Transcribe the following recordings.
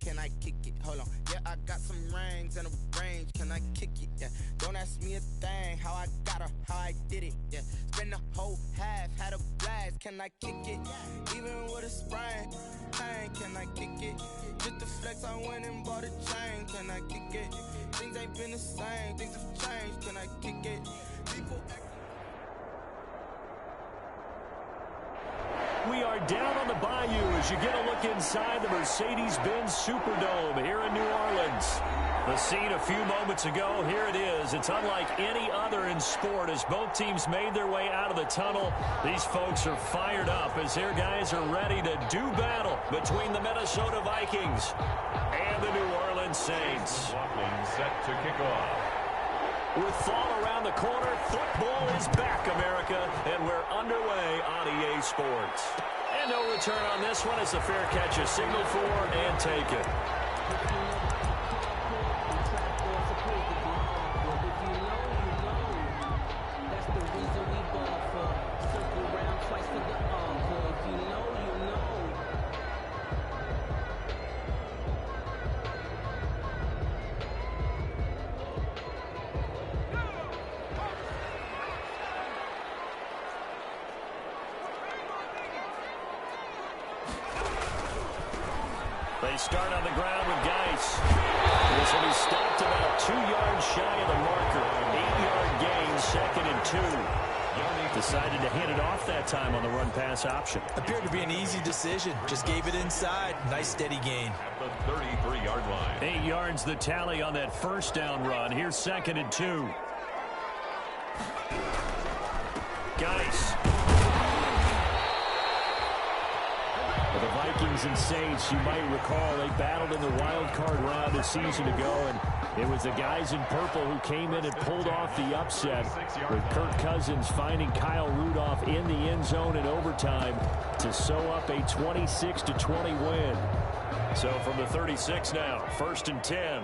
can I kick it? Hold on. Yeah, I got some rings and a range, can I kick it? Yeah, don't ask me a thing, how I got her, how I did it. Yeah, spend the whole half, had a blast, can I kick it? Even with a sprain, pain, can I kick it? Just the flex, I went and bought a chain, can I kick it? Things ain't been the same, things have changed, can I kick it? People We are down on the bayou as you get a look inside the Mercedes-Benz Superdome here in New Orleans. The scene a few moments ago, here it is. It's unlike any other in sport as both teams made their way out of the tunnel. These folks are fired up as their guys are ready to do battle between the Minnesota Vikings and the New Orleans Saints. Set to kick off. With fall around the corner, football is back, America, and we're underway on EA Sports. And no return on this one as the fair catch is signaled for and taken. They start on the ground with Geis. This will be stopped about 2 yards shy of the marker. 8-yard gain, 2nd and 2. Decided to hand it off that time on the run-pass option. Appeared to be an easy decision. Just gave it inside. Nice steady gain. At the 33-yard line. 8 yards the tally on that first down run. Here's 2nd and 2. Geis. For the Vikings and Saints, you might recall they battled in the wild card round a season ago, and it was the guys in purple who came in and pulled off the upset, with Kirk Cousins finding Kyle Rudolph in the end zone in overtime to sew up a 26-20 win. So from the 36 now, 1st and 10.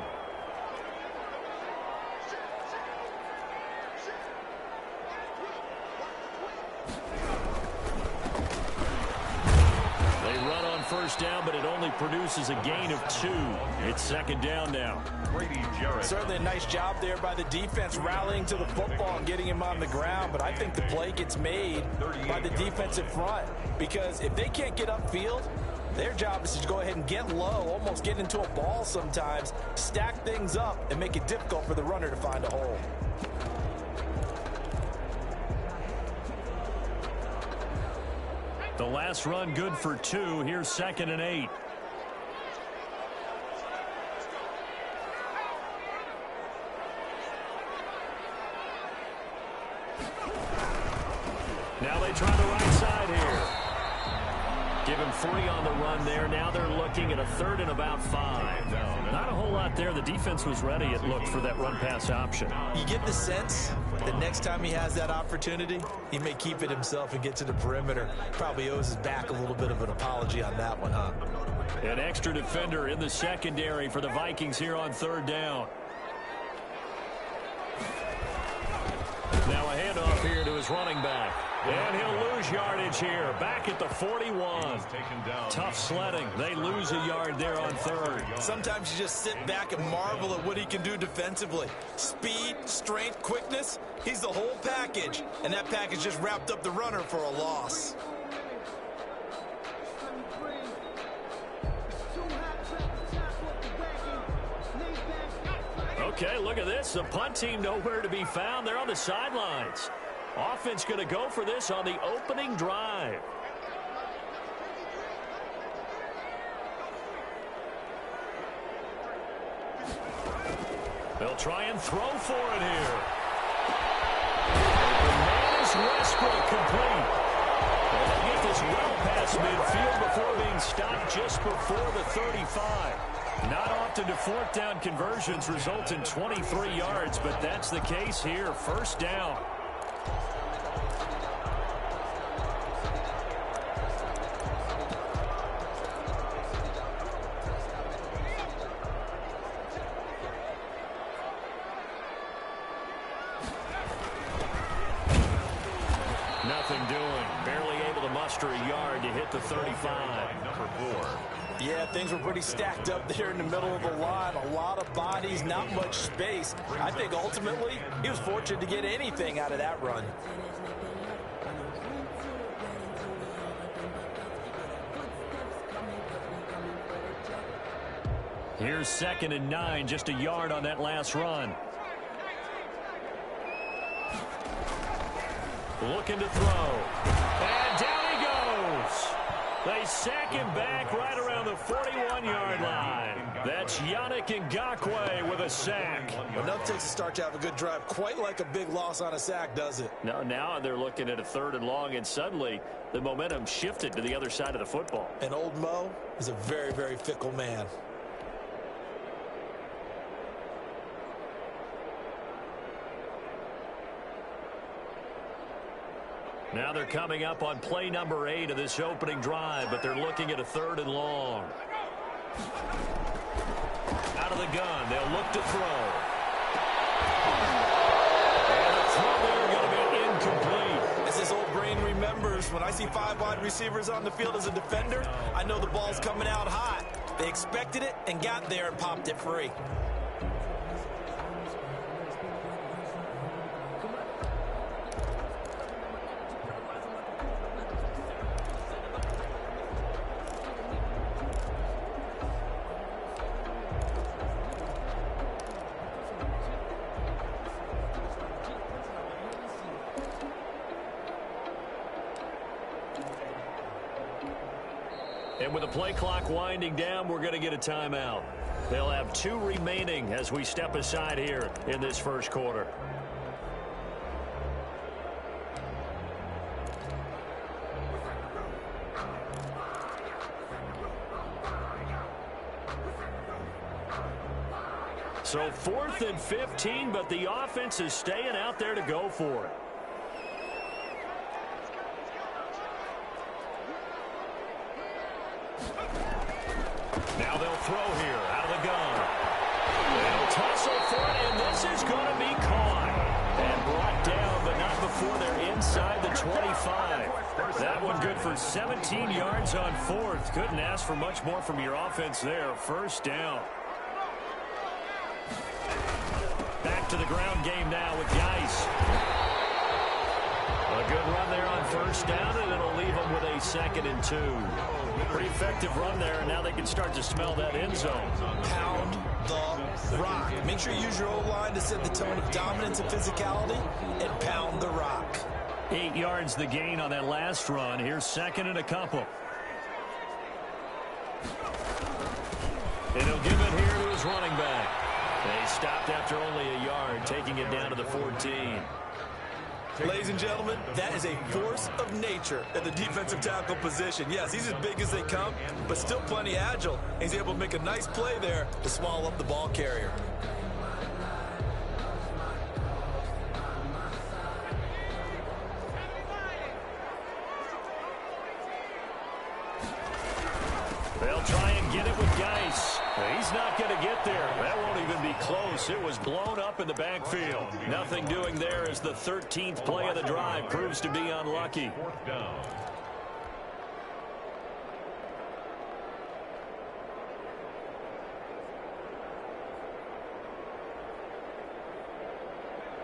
First down, but it only produces a gain of 2. It's 2nd down now. Certainly a nice job there by the defense rallying to the football and getting him on the ground, but I think the play gets made by the defensive front because if they can't get upfield, their job is to go ahead and get low, almost get into a ball sometimes, stack things up, and make it difficult for the runner to find a hole. The last run good for 2. Here's 2nd and 8. Now they try the right side here. Give him 3 on the run there. Now they're looking at a 3rd and about 5. Not a whole lot there. The defense was ready, it looked, for that run-pass option. You get the sense that next time he has that opportunity, he may keep it himself and get to the perimeter. Probably owes his back a little bit of an apology on that one, huh? An extra defender in the secondary for the Vikings here on 3rd down. Now a handoff here to his running back. And he'll lose yardage here. Back at the 41. Tough sledding. They lose a yard there on 3rd. Sometimes you just sit back and marvel at what he can do defensively. Speed, strength, quickness. He's the whole package. And that package just wrapped up the runner for a loss. Okay, look at this. The punt team nowhere to be found. They're on the sidelines. Offense going to go for this on the opening drive. They'll try and throw for it here. The man is Westbrook complete. And they get this well past midfield before being stopped just before the 35. Not often do 4th down conversions result in 23 yards, but that's the case here. 1st down. Nothing doing. Barely able to muster a yard to hit the 35. Number 4. Yeah, things were pretty stacked up there in the middle of the line. A lot of bodies, not much space. I think ultimately he was fortunate to get anything out of that run. Here's 2nd and 9, just a yard on that last run. Looking to throw. And down he goes. They sack him back right around the 41-yard line. That's Yannick Ngakoue with a sack. Enough takes to start to have a good drive. Quite like a big loss on a sack, does it? Now they're looking at a 3rd and long, and suddenly the momentum shifted to the other side of the football. And old Mo is a very, very fickle man. Now they're coming up on play number 8 of this opening drive, but they're looking at a 3rd and long. Out of the gun, they'll look to throw. And the throw there going to be incomplete. As this old brain remembers, when I see 5 wide receivers on the field as a defender, I know the ball's coming out hot. They expected it and got there and popped it free. And with the play clock winding down, we're going to get a timeout. They'll have 2 remaining as we step aside here in this first quarter. So 4th and 15, but the offense is staying out there to go for it. Now they'll throw here out of the gun. They'll tussle for it, and this is going to be caught and brought down, but not before they're inside the 25. That one good for 17 yards on 4th. Couldn't ask for much more from your offense there. First down. Back to the ground game now with Geis. A good run there on first down, and it'll leave them with a 2nd and 2. Pretty effective run there, and now they can start to smell that end zone. Pound the rock. Make sure you use your O-line to set the tone of dominance and physicality, and pound the rock. 8 yards the gain on that last run. Here's 2nd and a couple. And he'll give it here to his running back. They stopped after only a yard, taking it down to the 14. Ladies and gentlemen, that is a force of nature at the defensive tackle position. Yes, he's as big as they come, but still plenty agile. He's able to make a nice play there to swallow up the ball carrier. They'll try and get it with Geis. He's not going to get there. That won't even be close. It was blown up in the backfield. Nothing doing there as the 13th play of the drive proves to be unlucky. 4th down.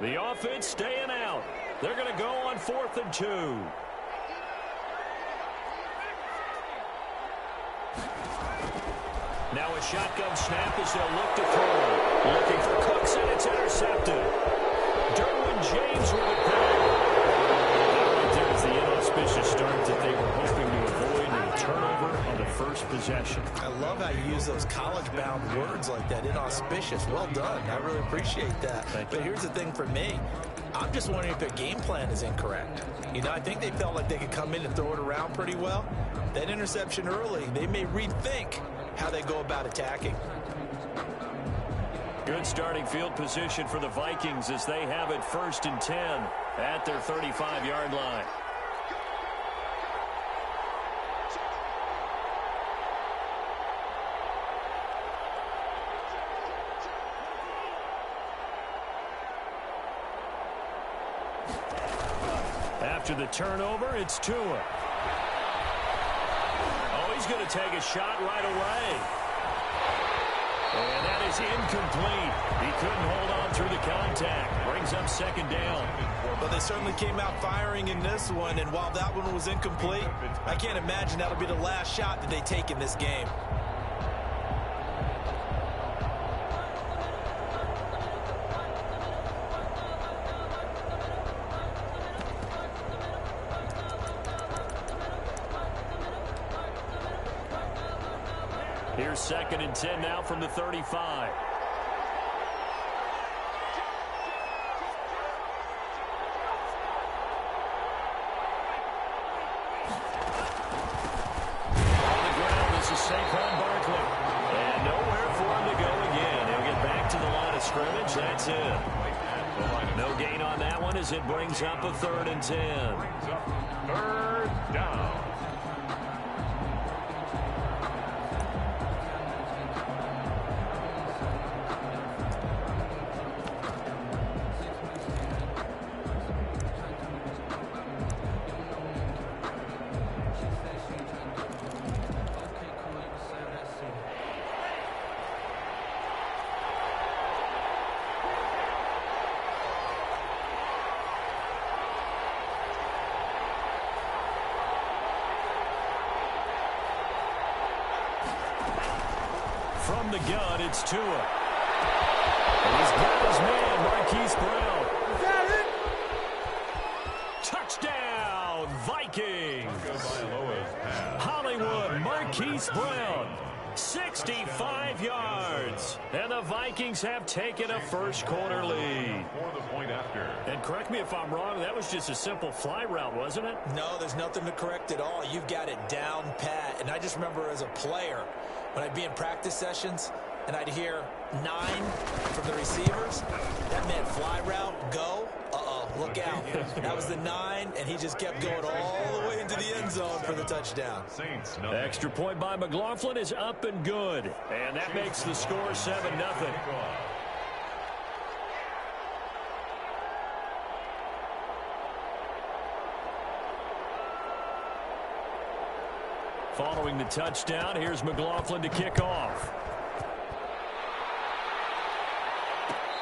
The offense staying out. They're going to go on 4th and 2. Now a shotgun snap as they'll look to throw. Looking for Cooks, and it's intercepted. Derwin James with it back. That right there is the inauspicious start that they were hoping to avoid, and a turnover on the first possession. I love how you use those college-bound words like that, inauspicious. Well done. I really appreciate that. But here's the thing for me. I'm just wondering if their game plan is incorrect. You know, I think they felt like they could come in and throw it around pretty well. That interception early, they may rethink how they go about attacking. Good starting field position for the Vikings as they have it 1st and 10 at their 35-yard line. After the turnover, it's Tua. Oh, he's going to take a shot right away. And that is incomplete. He couldn't hold on through the contact. Brings up second down. Well, they certainly came out firing in this one, and while that one was incomplete, I can't imagine that'll be the last shot that they take in this game. Here's 2nd and 10 now from the 35. And nowhere for him to go again. He'll get back to the line of scrimmage. That's it. No gain on that one as it brings up a 3rd and 10. 3rd down. From the gun, it's Tua. And he's got his man, Marquise Brown. Touchdown, Vikings. Hollywood, Marquise Brown, 65 yards. And the Vikings have taken a first-quarter lead. And correct me if I'm wrong, that was just a simple fly route, wasn't it? No, there's nothing to correct at all. You've got it down pat. And I just remember as a player, when I'd be in practice sessions and I'd hear 9 from the receivers, that meant fly route, go, look out. That was the 9, and he just kept going all the way into the end zone for the touchdown. Extra point by McLaughlin is up and good. And that makes the score 7-0. Following the touchdown, here's McLaughlin to kick off.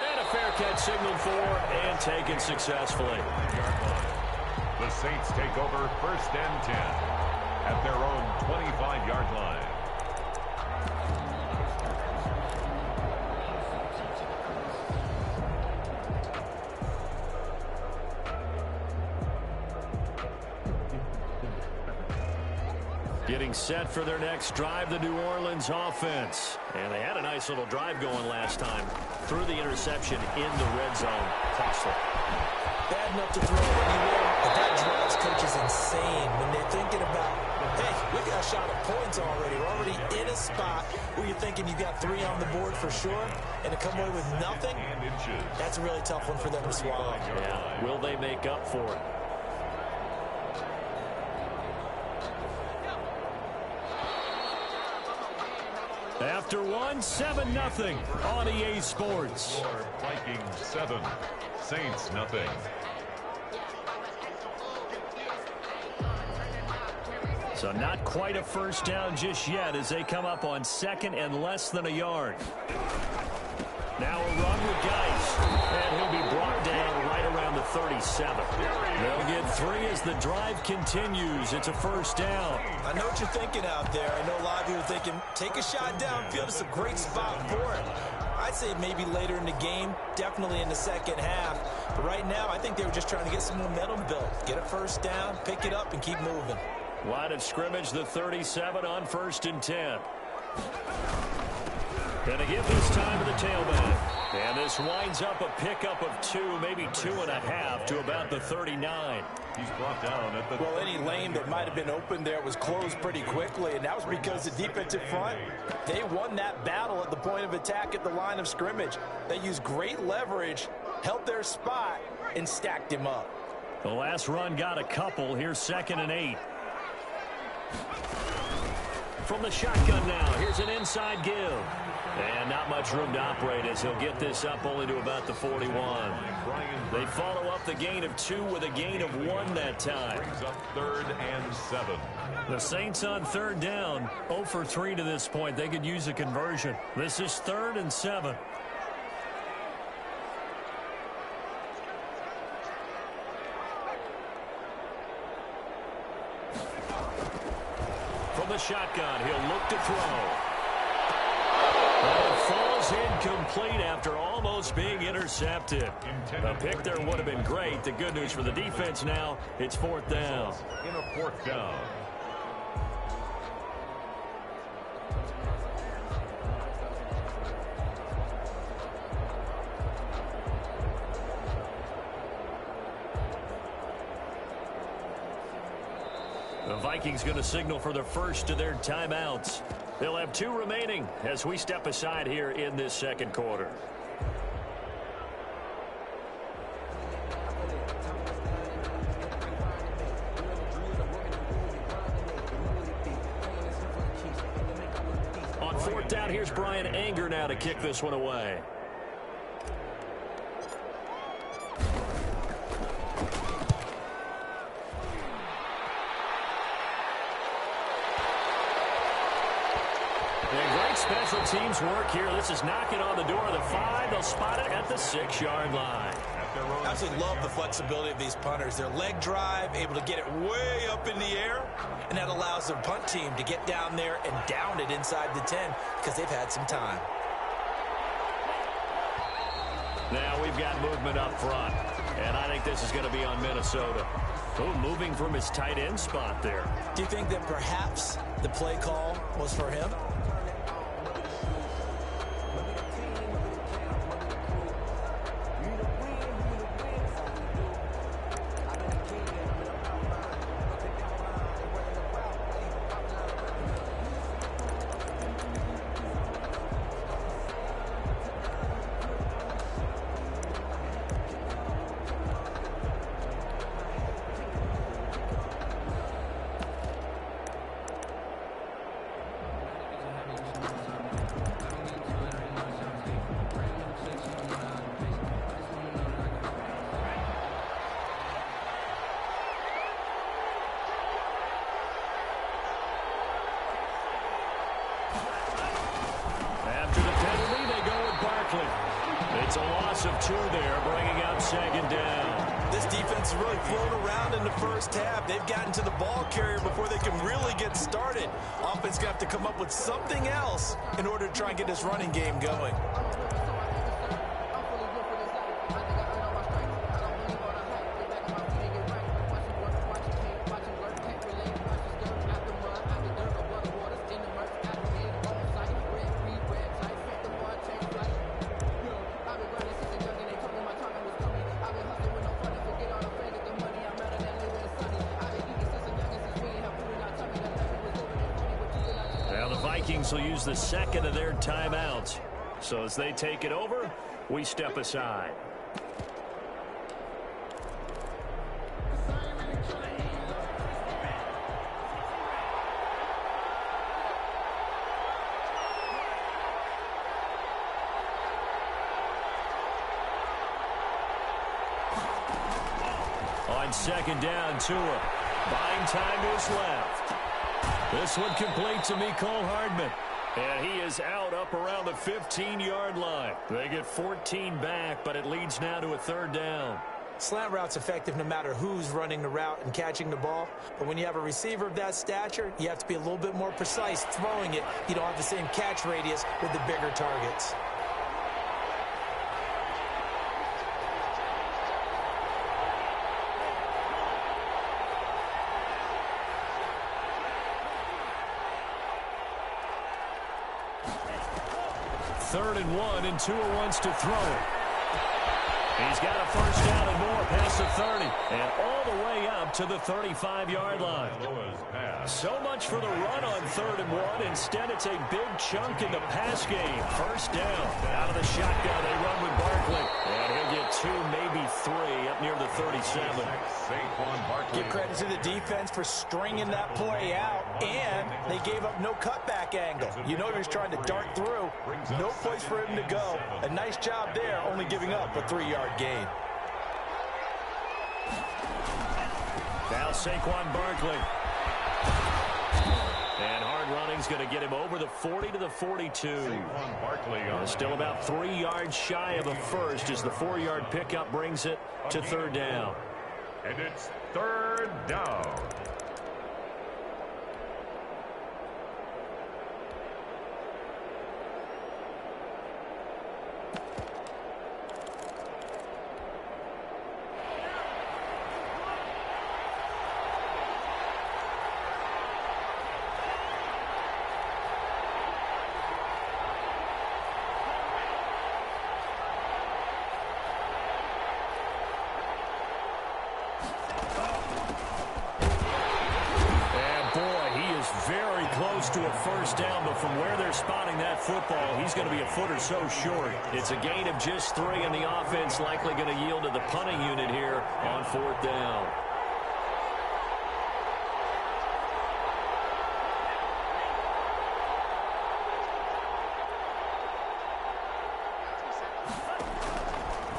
And a fair catch signaled for and taken successfully. The Saints take over 1st and 10 at their own 25-yard line. Getting set for their next drive, the New Orleans offense. And they had a nice little drive going last time. Threw the interception in the red zone. Costly. Bad enough to throw anywhere, but that drives coaches insane when they're thinking about, hey, we got a shot at points already. We're already in a spot where you're thinking you got 3 on the board for sure, and to come away with nothing, that's a really tough one for them to swallow. Yeah. Will they make up for it? After 7-0 on EA Sports. Vikings 7, Saints nothing. So not quite a first down just yet as they come up on 2nd and less than a yard. Now a run with Geis, and he'll be brought down right around the 37. They'll get 3 as the drive continues. It's a first down. I know what you're thinking out there. I know a lot of you are thinking, take a shot downfield. It's a great spot for it. I'd say maybe later in the game, definitely in the second half. But right now, I think they were just trying to get some momentum built. Get a first down, pick it up, and keep moving. Line of scrimmage, the 37 on 1st and 10. Going to give this time to the tailback. And this winds up a pickup of 2, maybe 2.5 to about the 39. He's brought down at the... Well, any lane that might have been open there was closed pretty quickly, and that was because the defensive front, they won that battle at the point of attack at the line of scrimmage. They used great leverage, held their spot, and stacked him up. The last run got a couple. Here's 2nd and 8. from the shotgun now. Here's an inside give. And not much room to operate as he'll get this up only to about the 41. They follow up the gain of 2 with a gain of 1 that time. Brings up 3rd and 7. The Saints on 3rd down, 0 for 3 to this point. They could use a conversion. This is 3rd and 7. From the shotgun, he'll look to throw. And it falls incomplete after almost being intercepted. A pick there would have been great. The good news for the defense now, it's 4th down. In a 4th down. The Vikings going to signal for the first of their timeouts. They'll have 2 remaining as we step aside here in this second quarter. On 4th down, here's Brian Anger now to kick this one away. Special teams work here. This is knocking on the door of the 5. They'll spot it at the 6-yard line. I absolutely love the flexibility of these punters. Their leg drive, able to get it way up in the air, and that allows their punt team to get down there and down it inside the 10 because they've had some time. Now we've got movement up front, and I think this is going to be on Minnesota. Oh, moving from his tight end spot there. Do you think that perhaps the play call was for him? It's a loss of 2 there, bringing up 2nd down. This defense is really thrown around in the first half. They've gotten to the ball carrier before they can really get started. Offense going to have to come up with something else in order to try and get this running game going. Vikings will use the 2nd of their timeouts. So as they take it over, we step aside. On 2nd down, Tua buying time to his left. This one complete to Mecole Hardman. And he is out up around the 15-yard line. They get 14 back, but it leads now to a 3rd down. Slant route's effective no matter who's running the route and catching the ball. But when you have a receiver of that stature, you have to be a little bit more precise throwing it. You don't have the same catch radius with the bigger targets. Third and 1, and Tua wants to throw it. He's got a first down and more past the 30 and all the way up to the 35-yard line. So much for the run on 3rd and 1. Instead, it's a big chunk in the pass game. First down. Out of the shotgun, they run with Barkley. And he'll get 2, maybe 3 up near the 37. Give credit to the defense for stringing that play out, and they gave up no cutback angle. You know he was trying to dart through. No place for him to go. A nice job there, only giving up a 3-yard gain. Now Saquon Barkley. And hard running's going to get him over the 40 to the 42. Still about 3 yards shy of a first as the 4-yard pickup brings it to 3rd down. And it's 3rd down. To a first down, but from where they're spotting that football, he's going to be a foot or so short. It's a gain of just 3, and the offense likely going to yield to the punting unit here on 4th down.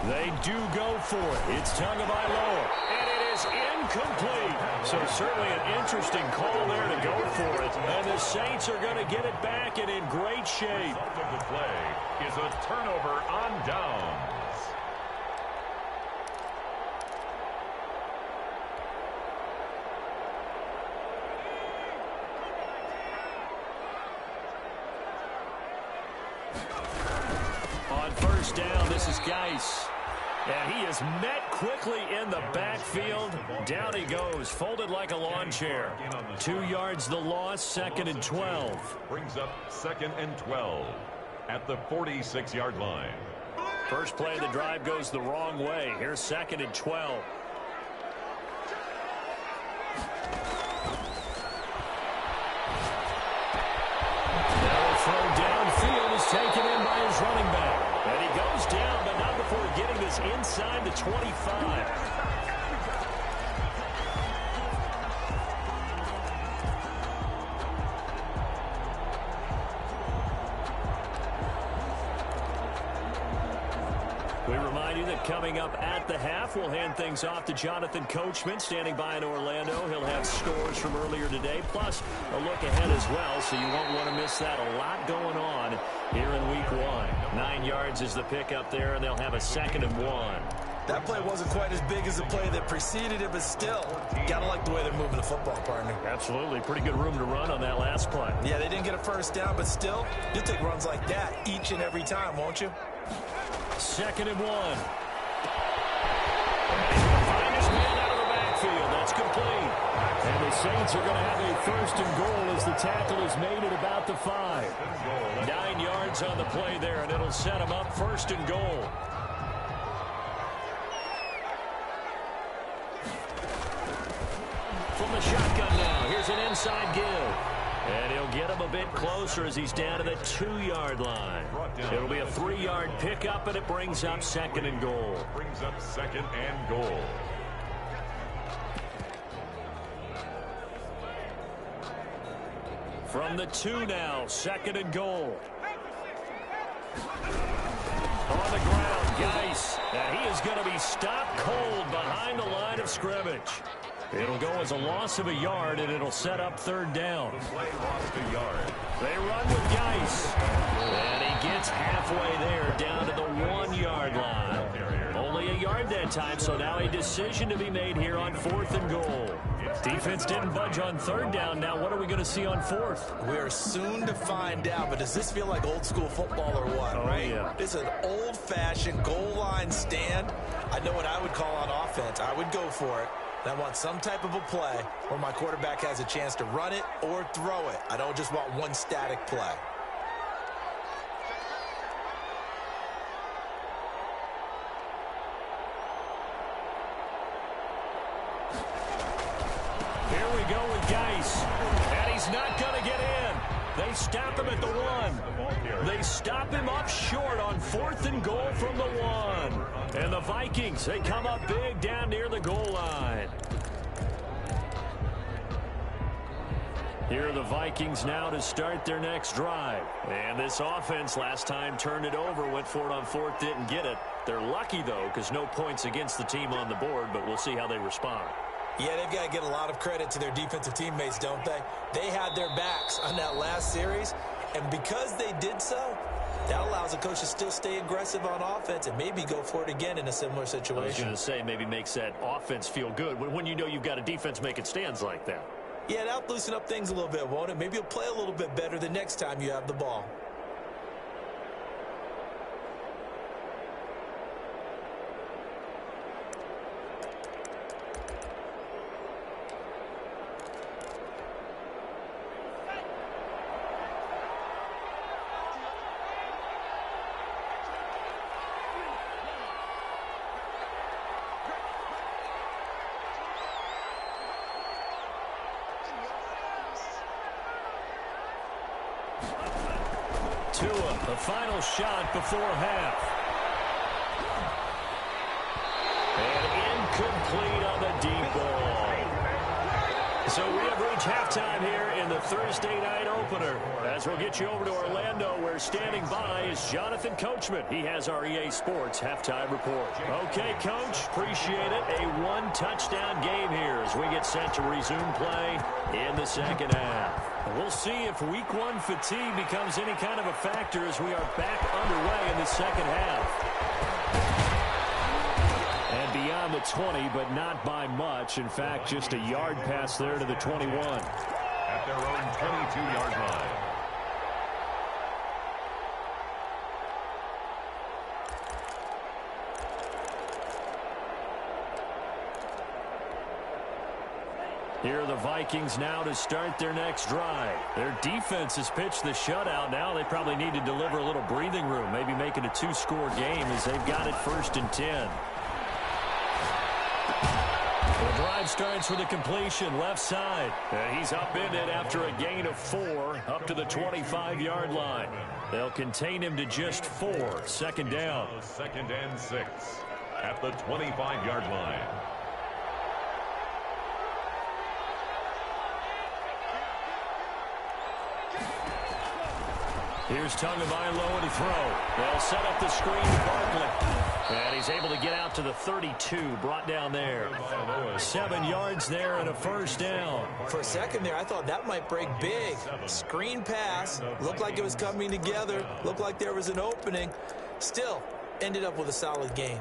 They do go for it. It's Tagovailoa, and it is incomplete. So certainly an interesting call there to go for it. And the Saints are going to get it back and in great shape. The result of the play is a turnover on downs. On first down, this is Geis. And he is met quickly in the backfield. Down he goes, folded like a lawn chair. 2 yards the loss, 2nd and 12. Brings up 2nd and 12 at the 46-yard line. First play of the drive goes the wrong way. Here's 2nd and 12. Now a throw downfield is taken in by his running back. And he goes down, but not before getting this inside the 25. We remind you that coming up at the half, we'll hand things off to Jonathan Coachman, standing by in Orlando. He'll have scores from earlier today, plus a look ahead as well, so you won't want to miss that. A lot going on here in Week 1. 9 yards is the pickup there, and they'll have a 2nd and 1. That play wasn't quite as big as the play that preceded it, but still, got to like the way they're moving the football, partner. Absolutely. Pretty good room to run on that last play. Yeah, they didn't get a first down, but still, you'll take runs like that each and every time, won't you? 2nd and 1. Find his man out of the backfield. That's complete. And the Saints are going to have a 1st and goal as the tackle is made at about the 5. 9 yards on the play there, and it'll set them up 1st and goal. From the shotgun now, here's an inside give. And he'll get him a bit closer as he's down to the 2-yard line. It'll be a 3-yard pickup, and it brings up 2nd and goal. Brings up 2nd and goal. From the 2 now, 2nd and goal. On the ground, Geis. And he is going to be stopped cold behind the line of scrimmage. It'll go as a loss of a yard, and it'll set up 3rd down. The play lost a yard. They run with Geis. And he gets halfway there, down to the 1-yard line. Only a yard that time, so now a decision to be made here on 4th and goal. Defense didn't budge on 3rd down. Now what are we going to see on 4th? We're soon to find out, but does this feel like old school football or what, right? Yeah. It's an old-fashioned goal line stand. I know what I would call on offense. I would go for it. And I want some type of a play where my quarterback has a chance to run it or throw it. I don't just want one static play. go with Geis. And he's not going to get in. They stop him at the 1. They stop him up short on 4th and goal from the 1. And the Vikings, they come up big down near the goal line. Here are the Vikings now to start their next drive. And this offense last time turned it over, went for it on 4th, didn't get it. They're lucky, though, because no points against the team on the board, but we'll see how they respond. Yeah, they've got to get a lot of credit to their defensive teammates, don't they? They had their backs on that last series, and because they did so, that allows the coach to still stay aggressive on offense and maybe go for it again in a similar situation. I was going to say maybe makes that offense feel good when you know you've got a defense making stands like that. Yeah, that'll loosen up things a little bit, won't it? Maybe you'll play a little bit better the next time you have the ball. Tua, the final shot before half. And incomplete on the deep ball. So we have reached halftime here in the Thursday night opener. As we'll get you over to Orlando, where standing by is Jonathan Coachman. He has our EA Sports halftime report. Okay, Coach, appreciate it. A one-touchdown game here as we get set to resume play in the second half. We'll see if week 1 fatigue becomes any kind of a factor as we are back underway in the second half. And beyond the 20, but not by much. In fact, just a yard pass there to the 21. At their own 22-yard line. Here are the Vikings now to start their next drive. Their defense has pitched the shutout. Now they probably need to deliver a little breathing room, maybe make it a 2-score game as they've got it 1st and 10. The drive starts with a completion left side. And he's upended after a gain of 4 up to the 25-yard line. They'll contain him to just 4. 2nd down. 2nd and 6 at the 25-yard line. Here's Tagovailoa to throw. They'll set up the screen to Barkley. And he's able to get out to the 32, brought down there. 7 yards there and a 1st down. For a second there, I thought that might break big. Screen pass. Looked like it was coming together. Looked like there was an opening. Still, ended up with a solid gain.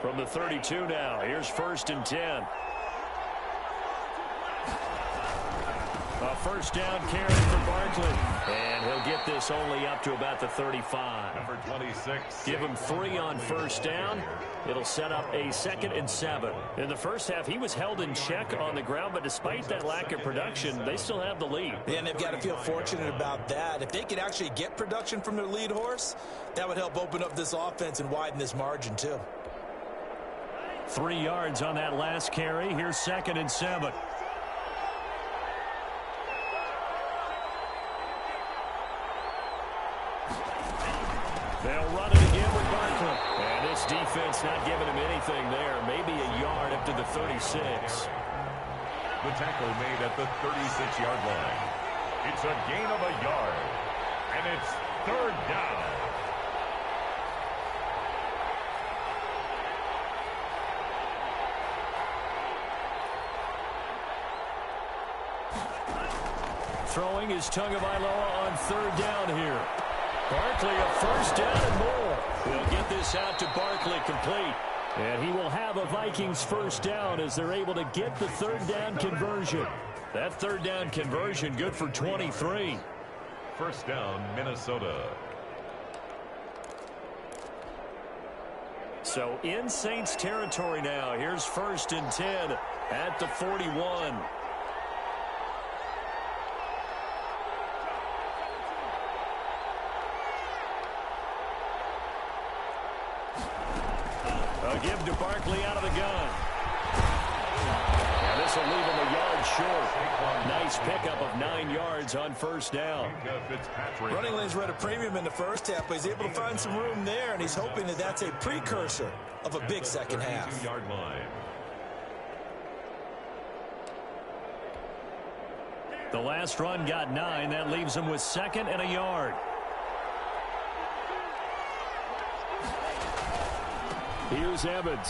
From the 32 now, here's 1st and 10. A 1st down carry for Barkley. And he'll get this only up to about the 35. Number 26. Give him 3 on 1st down. It'll set up a 2nd and 7. In the first half, he was held in check on the ground, but despite that lack of production, they still have the lead. Yeah, and they've got to feel fortunate about that. If they could actually get production from their lead horse, that would help open up this offense and widen this margin, too. 3 yards on that last carry. Here's 2nd and 7. They'll run it again with Barkley. And this defense not giving him anything there. Maybe a yard up to the 36. The tackle made at the 36-yard line. It's a gain of a yard. And it's 3rd down. Throwing is Tagovailoa on 3rd down here. Barkley a 1st down and more. They'll get this out to Barkley complete. And he will have a Vikings 1st down as they're able to get the 3rd down conversion. That 3rd down conversion good for 23. 1st down, Minnesota. So in Saints territory now. Here's 1st and 10 at the 41. Give to Barkley out of the gun. And this will leave him a yard short. Nice pickup of 9 yards on first down. Running lanes were at a premium in the first half, but he's able to find some room there, and he's hoping that that's a precursor of a big second half. The last run got 9. That leaves him with 2nd and a yard. Here's Evans.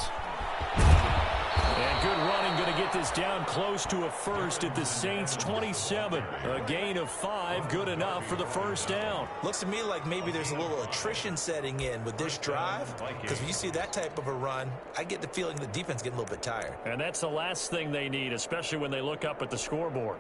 And good running, going to get this down close to a first at the Saints' 27. A gain of 5, good enough for the first down. Looks to me like maybe there's a little attrition setting in with this drive, because when you see that type of a run, I get the feeling the defense getting a little bit tired. And that's the last thing they need, especially when they look up at the scoreboard.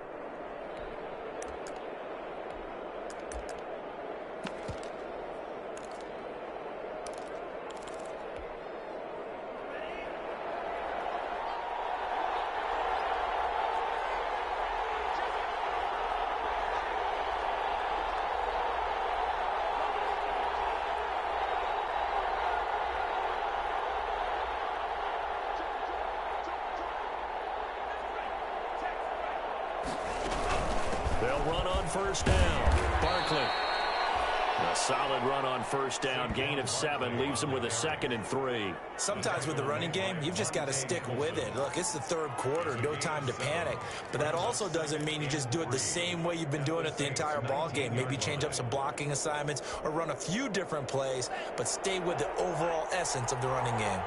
They'll run on first down. Barkley. A solid run on first down. Gain of 7 leaves them with a 2nd and 3. Sometimes with the running game, you've just got to stick with it. Look, it's the third quarter, no time to panic. But that also doesn't mean you just do it the same way you've been doing it the entire ball game. Maybe change up some blocking assignments or run a few different plays, but stay with the overall essence of the running game.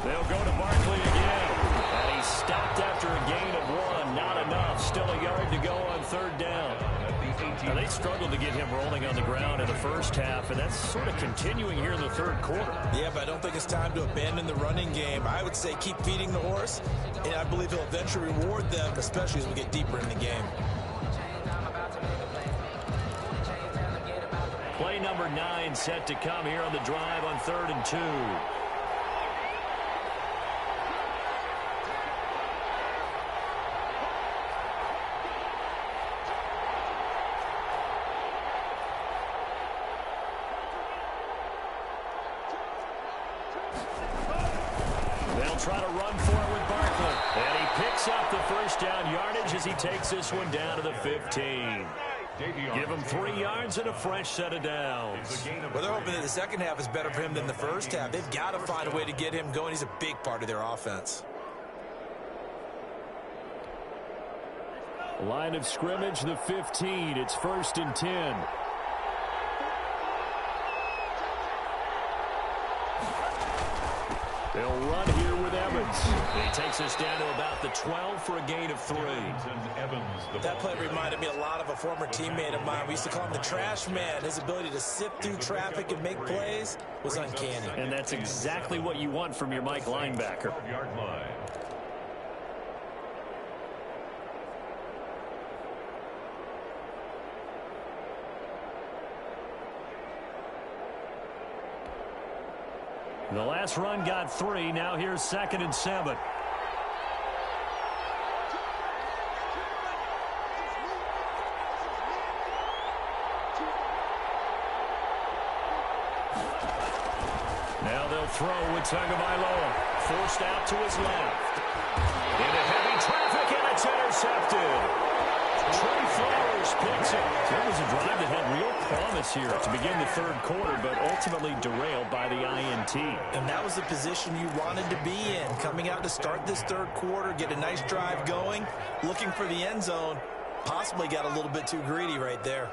They'll go to Barkley again. And he's stopped after a gain of 1. Not enough. Still a yard to go on third down. Now, they struggled to get him rolling on the ground in the first half, and that's sort of continuing here in the third quarter. Yeah, but I don't think it's time to abandon the running game. I would say keep feeding the horse, and I believe he'll eventually reward them, especially as we get deeper in the game. Play number 9 set to come here on the drive on 3rd and 2. Try to run for it with Barkley. And he picks up the first down yardage as he takes this one down to the 15. Give him 3 yards and a fresh set of downs. Well, they're hoping that the second half is better for him than the first half. They've got to find a way to get him going. He's a big part of their offense. Line of scrimmage, the 15. It's 1st and 10. They'll run here with Evans. He takes us down to about the 12 for a gain of 3. That play reminded me a lot of a former teammate of mine. We used to call him the trash man. His ability to sift through traffic and make plays was uncanny. And that's exactly what you want from your Mike linebacker. The last run got 3. Now here's 2nd and 7. Now they'll throw with Tagovailoa. Forced out to his left. Into heavy traffic, and it's intercepted. Trey Flowers picks it. There was a drive that had real promise here to begin the third quarter, but ultimately derailed by the INT. And that was the position you wanted to be in. Coming out to start this third quarter, get a nice drive going, looking for the end zone. Possibly got a little bit too greedy right there.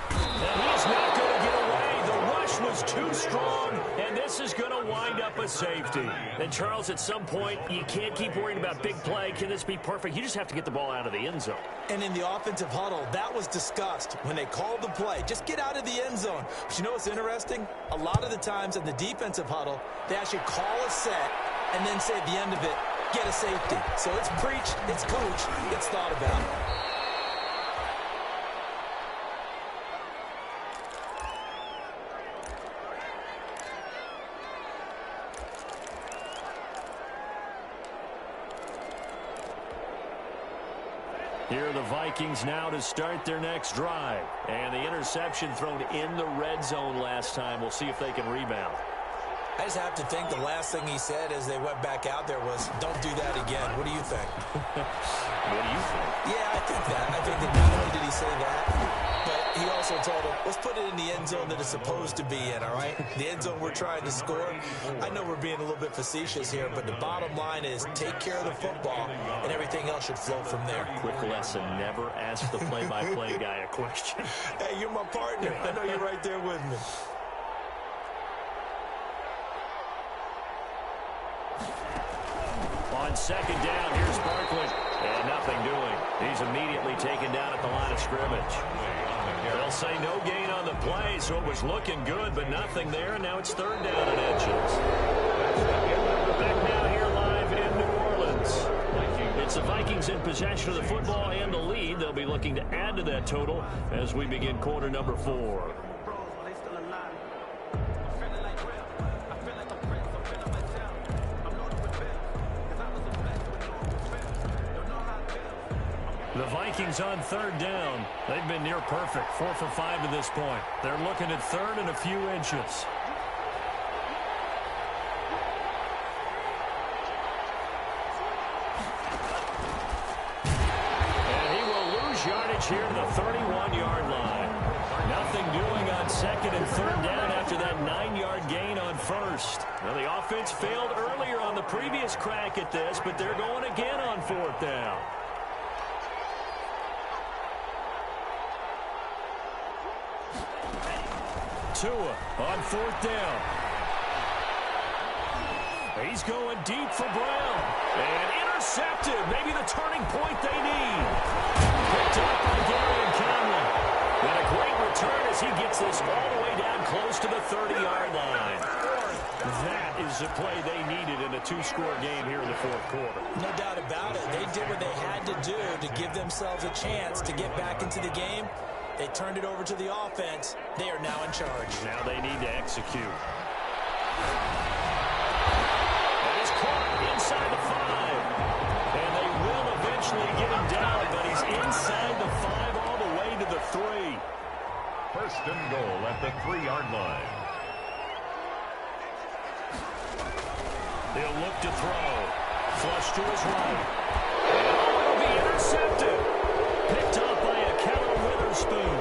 And he's not going to get away. The rush was too strong, and this is going to wind up a safety. And, Charles, at some point, you can't keep worrying about big play. Can this be perfect? You just have to get the ball out of the end zone. And in the offensive huddle, that was discussed when they called the play. Just get out of the end zone. But you know what's interesting? A lot of the times in the defensive huddle, they actually call a set and then say at the end of it, get a safety. So it's preached, it's coached, it's thought about. Here are the Vikings now to start their next drive. And the interception thrown in the red zone last time. We'll see if they can rebound. I just have to think the last thing he said as they went back out there was, don't do that again. What do you think? What do you think? Yeah, I think that. I think that not only did he say that, but he also told him, let's put it in the end zone that it's supposed to be in, all right? The end zone we're trying to score. I know we're being a little bit facetious here, but the bottom line is take care of the football, and everything else should flow from there. Quick lesson, never ask the play-by-play guy a question. Hey, you're my partner. I know you're right there with me. On second down, here's Barkley. And nothing doing. He's immediately taken down at the line of scrimmage. They'll say no gain on the play, so it was looking good, but nothing there, and now it's third down and inches. Back now here live in New Orleans. It's the Vikings in possession of the football and the lead. They'll be looking to add to that total as we begin quarter number 4. The Vikings on third down. They've been near perfect, 4 for 5 to this point. They're looking at third and a few inches. And he will lose yardage here to the 31-yard line. Nothing doing on second and third down after that 9-yard gain on first. Now the offense failed earlier on the previous crack at this, but they're going again on fourth down. Tua on fourth down. He's going deep for Brown. And intercepted. Maybe the turning point they need. Picked up by Darian Conley. And a great return as he gets this all the way down close to the 30-yard line. That is the play they needed in a 2-score game here in the fourth quarter. No doubt about it. They did what they had to do to give themselves a chance to get back into the game. They turned it over to the offense. They are now in charge. Now they need to execute. That is caught inside the 5. And they will eventually get him down, but he's inside the 5 all the way to the 3. First and goal at the 3-yard line. He'll look to throw. Flush to his right. Oh, it'll be intercepted. Picked up by a Keller Witherspoon.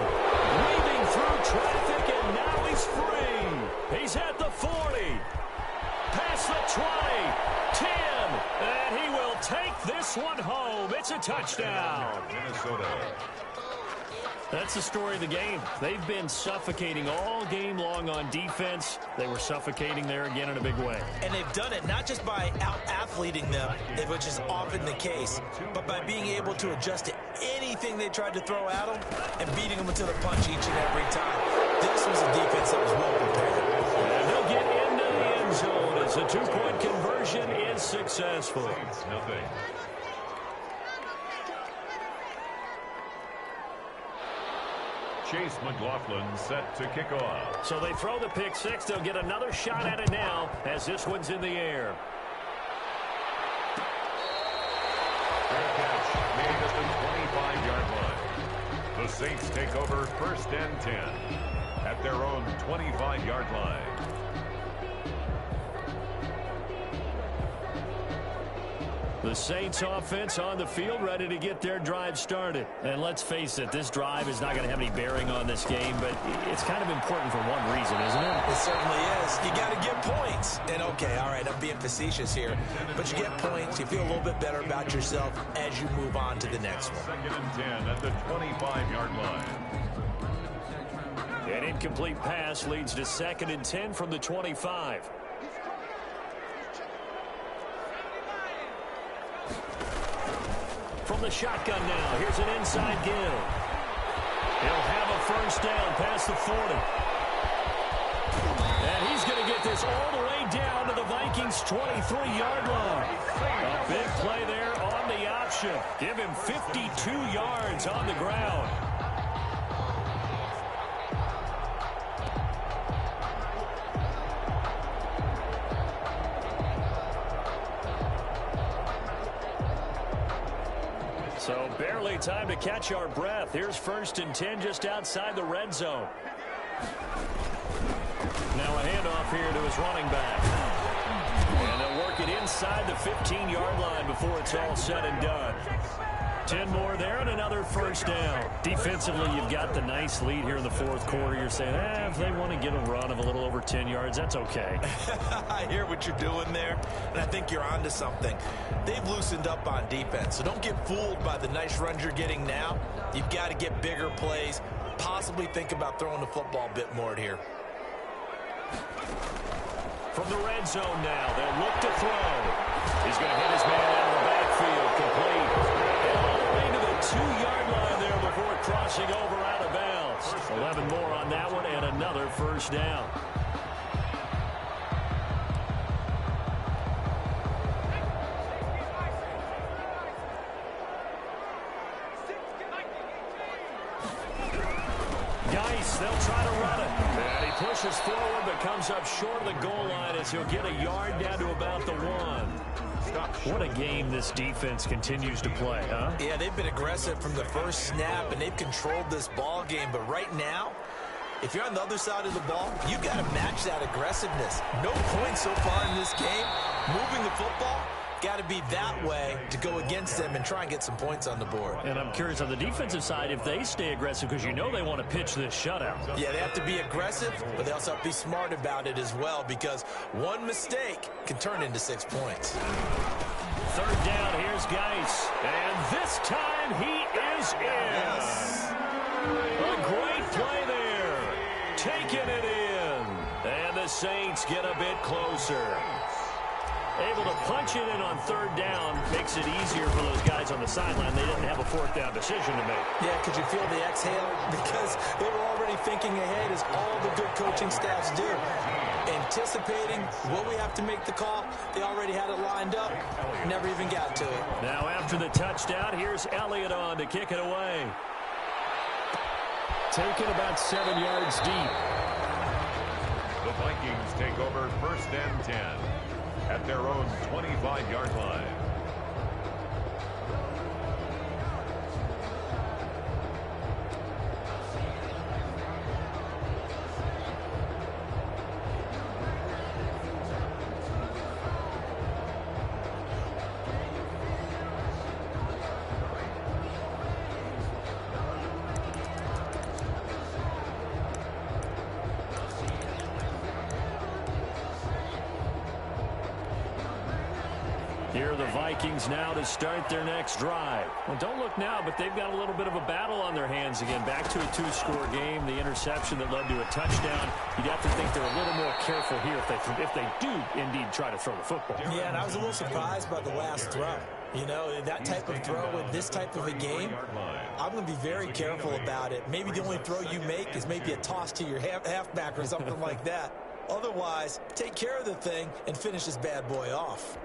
Weaving through traffic, and now he's free. He's at the 40. Past the 20. 10. And he will take this one home. It's a touchdown. Minnesota. That's the story of the game. They've been suffocating all game long on defense. They were suffocating there again in a big way. And they've done it not just by out-athleting them, which is often the case, but by being able to adjust to anything they tried to throw at them and beating them to the punch each and every time. This was a defense that was well prepared. And they'll get into the end zone as the 2-point conversion is successful. Saints, nothing. Chase McLaughlin set to kick off. So they throw the pick 6. They'll get another shot at it now as this one's in the air. Fair catch made at the 25-yard line. The Saints take over first and 10 at their own 25-yard line. The Saints offense on the field ready to get their drive started. And let's face it, this drive is not going to have any bearing on this game, but it's kind of important for one reason, isn't it? It certainly is. You got to get points. And okay, all right, I'm being facetious here, but you get points, you feel a little bit better about yourself as you move on to the next one. Second and 10 at the 25-yard line. An incomplete pass leads to second and 10 from the 25. From the shotgun now, here's an inside give. He'll have a first down past the 40. And he's going to get this all the way down to the Vikings' 23-yard line. A big play there on the option. Give him 52 yards on the ground. So barely time to catch our breath. Here's 1st and 10 just outside the red zone. Now a handoff here to his running back. And they'll work it inside the 15-yard line before it's all said and done. 10 more there and another 1st down. Defensively, you've got the nice lead here in the 4th quarter. You're saying, if they want to get a run of a little over 10 yards, that's okay. I hear what you're doing there, and I think you're onto something. They've loosened up on defense, so don't get fooled by the nice runs you're getting now. You've got to get bigger plays, possibly think about throwing the football a bit more here. From the red zone now, they'll look to throw. He's going to hit his man out of the backfield, complete. And all the way to the 2-yard line there before crossing over out of bounds. 11 more on that one and another 1st down. They'll try to run it. And he pushes forward but comes up short of the goal line as he'll get a yard down to about the 1. What a game this defense continues to play, huh? Yeah, they've been aggressive from the first snap, and they've controlled this ball game. But right now, if you're on the other side of the ball, you got to match that aggressiveness. No points so far in this game. Moving the football, got to be that way to go against them and try and get some points on the board. And I'm curious on the defensive side if they stay aggressive, because you know they want to pitch this shutout. Yeah, they have to be aggressive, but they also have to be smart about it as well, because one mistake can turn into 6 points. 3rd down, here's Geis. And this time he is in. Yes. A great play there. Taking it in. And the Saints get a bit closer. Able to punch it in on 3rd down. Makes it easier for those guys on the sideline. They didn't have a 4th down decision to make. Yeah, could you feel the exhale? Because they were already thinking ahead, as all the good coaching staffs do. Anticipating, will we have to make the call? They already had it lined up. Never even got to it. Now after the touchdown, here's Elliott on to kick it away. Taken about 7 yards deep. The Vikings take over 1st and 10. At their own 25-yard line. Here are the Vikings now to start their next drive. Well, don't look now, but they've got a little bit of a battle on their hands again. Back to a 2-score game. The interception that led to a touchdown. You'd have to think they're a little more careful here if they do indeed try to throw the football. Yeah, and I was a little surprised by the last throw. You know, that type of throw with this type of a game, I'm going to be very careful about it. Maybe the only throw you make is maybe a toss to your halfback or something like that. Otherwise, take care of the thing and finish this bad boy off.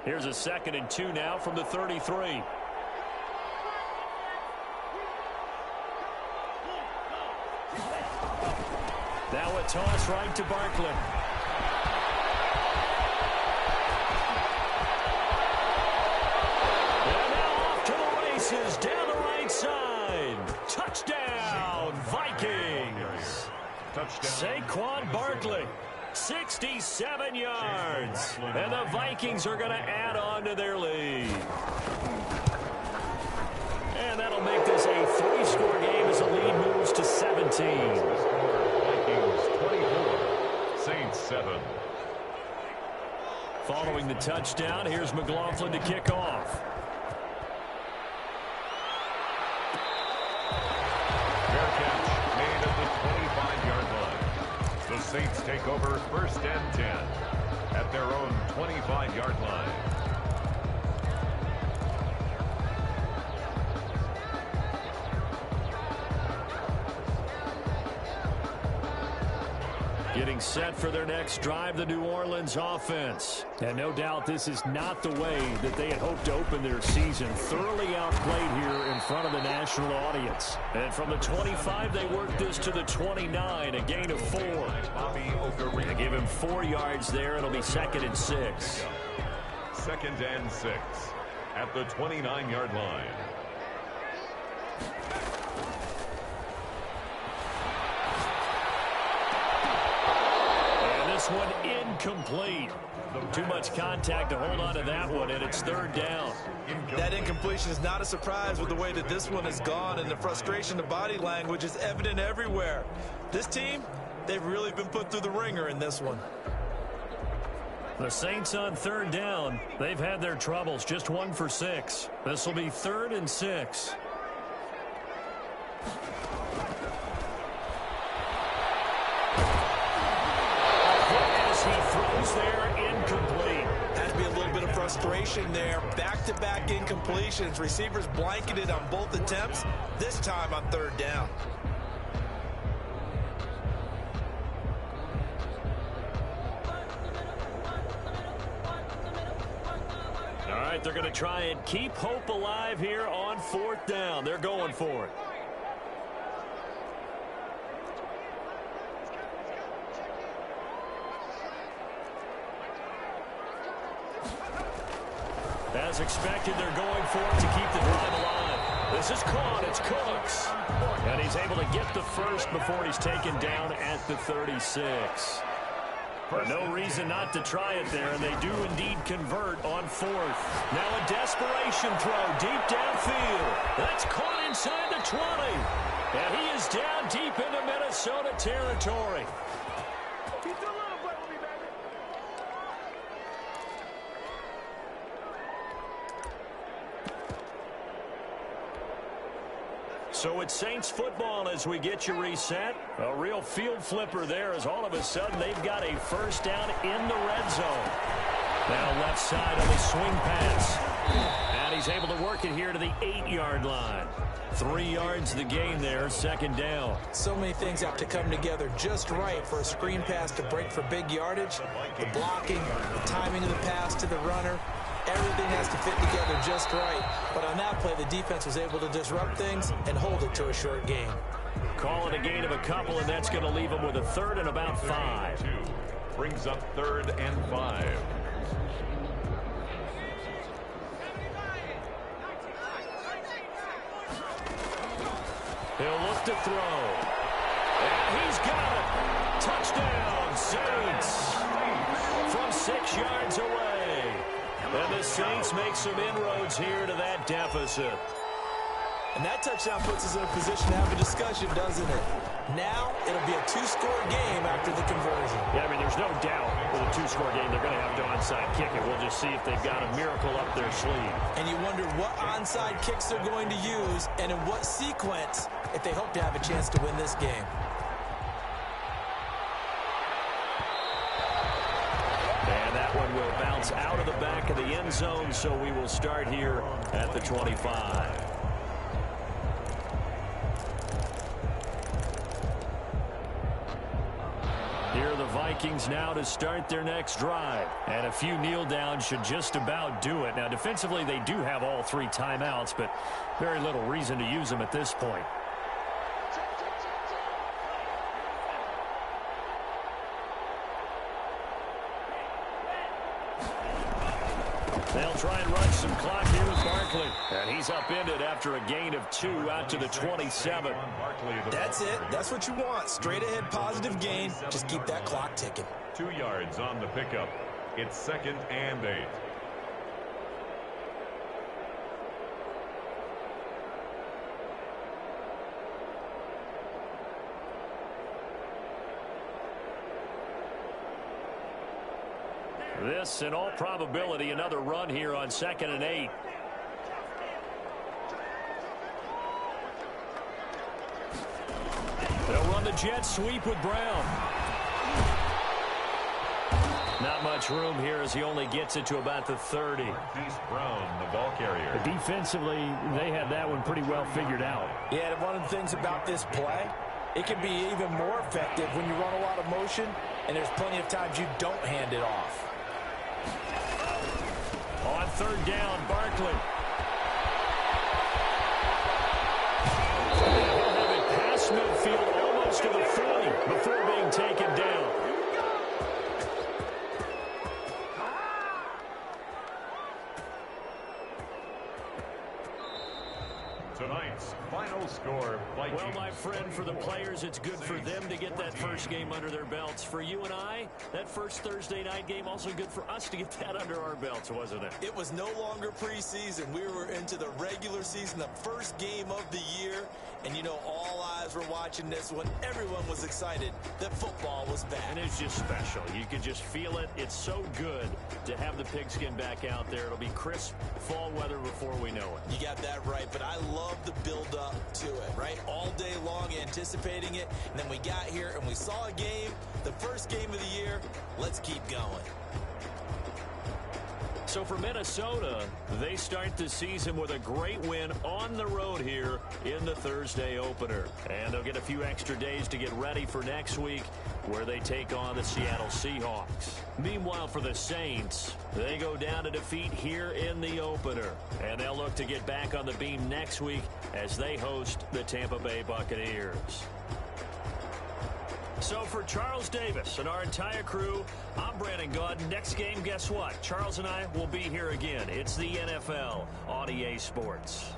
Here's a 2nd and 2 now from the 33. Now a toss right to Barkley. And now off to the races down the right side. Touchdown, Vikings. Touchdown. Saquon Barkley. 67 yards. And the Vikings are going to add on to their lead. And that'll make this a 3-score game as the lead moves to 17. Vikings 24, Saints 7. Following the touchdown, here's McLaughlin to kick off. Fair catch made at the 25-yard line. The Saints take over 1st and 10 at their own 25-yard line. Getting set for their next drive, the New Orleans offense. And no doubt this is not the way that they had hoped to open their season. Thoroughly outplayed here in front of the national audience. And from the 25, they worked this to the 29, a gain of 4. They give him 4 yards there. It'll be 2nd and 6. 2nd and 6 at the 29-yard line. This one incomplete. Too much contact to hold on to that one, and it's 3rd down. That incompletion is not a surprise with the way that this one has gone, and the frustration, the body language is evident everywhere. This team, they've really been put through the ringer in this one. The Saints on 3rd down. They've had their troubles, just 1 for 6. This will be 3rd and 6. There, incomplete. Had to be a little bit of frustration there. Back-to-back incompletions. Receivers blanketed on both attempts, this time on 3rd down. All right, they're going to try and keep hope alive here on 4th down. They're going for it. As expected, they're going for it to keep the drive alive. This is caught. It's Cooks. And he's able to get the first before he's taken down at the 36. No reason not to try it there, and they do indeed convert on 4th. Now a desperation throw deep downfield. That's caught inside the 20. And he is down deep into Minnesota territory. So it's Saints football as we get you reset. A real field flipper there as all of a sudden they've got a 1st down in the red zone. Now left side on the swing pass. And he's able to work it here to the 8-yard line. 3 yards the gain there, 2nd down. So many things have to come together just right for a screen pass to break for big yardage. The blocking, the timing of the pass to the runner. Everything has to fit together just right. But on that play, the defense was able to disrupt things and hold it to a short gain. Call it a gain of a couple, and that's going to leave them with a 3rd and about 5. Brings up 3rd and 5. He'll look to throw. And he's got it. Touchdown, Saints. From 6 yards away. And the Saints make some inroads here to that deficit. And that touchdown puts us in a position to have a discussion, doesn't it? Now, it'll be a 2-score game after the conversion. Yeah, I mean, there's no doubt with a 2-score game, they're going to have to onside kick it. We'll just see if they've got a miracle up their sleeve. And you wonder what onside kicks they're going to use and in what sequence if they hope to have a chance to win this game. And that one will bounce out of the back of the end zone, so we will start here at the 25. Here are the Vikings now to start their next drive. And a few kneel downs should just about do it. Now, defensively, they do have all 3 timeouts, but very little reason to use them at this point. They'll try and run some clock here with Barkley. And he's upended after a gain of 2 out to the 27. That's it. That's what you want. Straight ahead positive gain. Just keep that clock ticking. 2 yards on the pickup. It's 2nd and 8. This, in all probability, another run here on 2nd and 8. They'll run the jet sweep with Brown. Not much room here as he only gets it to about the 30. Brown, the ball carrier. Defensively, they had that one pretty well figured out. Yeah, one of the things about this play It can be even more effective when you run a lot of motion, and there's plenty of times you don't hand it off. On third down, Barkley. He'll have it past midfield, almost to the 40, before being taken down. Tonight's final score. Well, my friend, for the players, it's good for them to get that first game under their belts. For you and I, that first Thursday night game, also good for us to get that under our belts, wasn't it? It was no longer preseason. We were into the regular season, the first game of the year. And, you know, all eyes were watching this one. Everyone was excited that football was back. And it's just special. You could just feel it. It's so good to have the pigskin back out there. It'll be crisp fall weather before we know it. You got that right, but I love the build-up to it, right? All day long anticipating it, and then we got here and we saw a game, the first game of the year. Let's keep going. So for Minnesota, they start the season with a great win on the road here in the Thursday opener. And they'll get a few extra days to get ready for next week, where they take on the Seattle Seahawks. Meanwhile, for the Saints, they go down to defeat here in the opener. And they'll look to get back on the beam next week as they host the Tampa Bay Buccaneers. So for Charles Davis and our entire crew, I'm Brandon Gaudin. Next game, guess what? Charles and I will be here again. It's the NFL on EA Sports.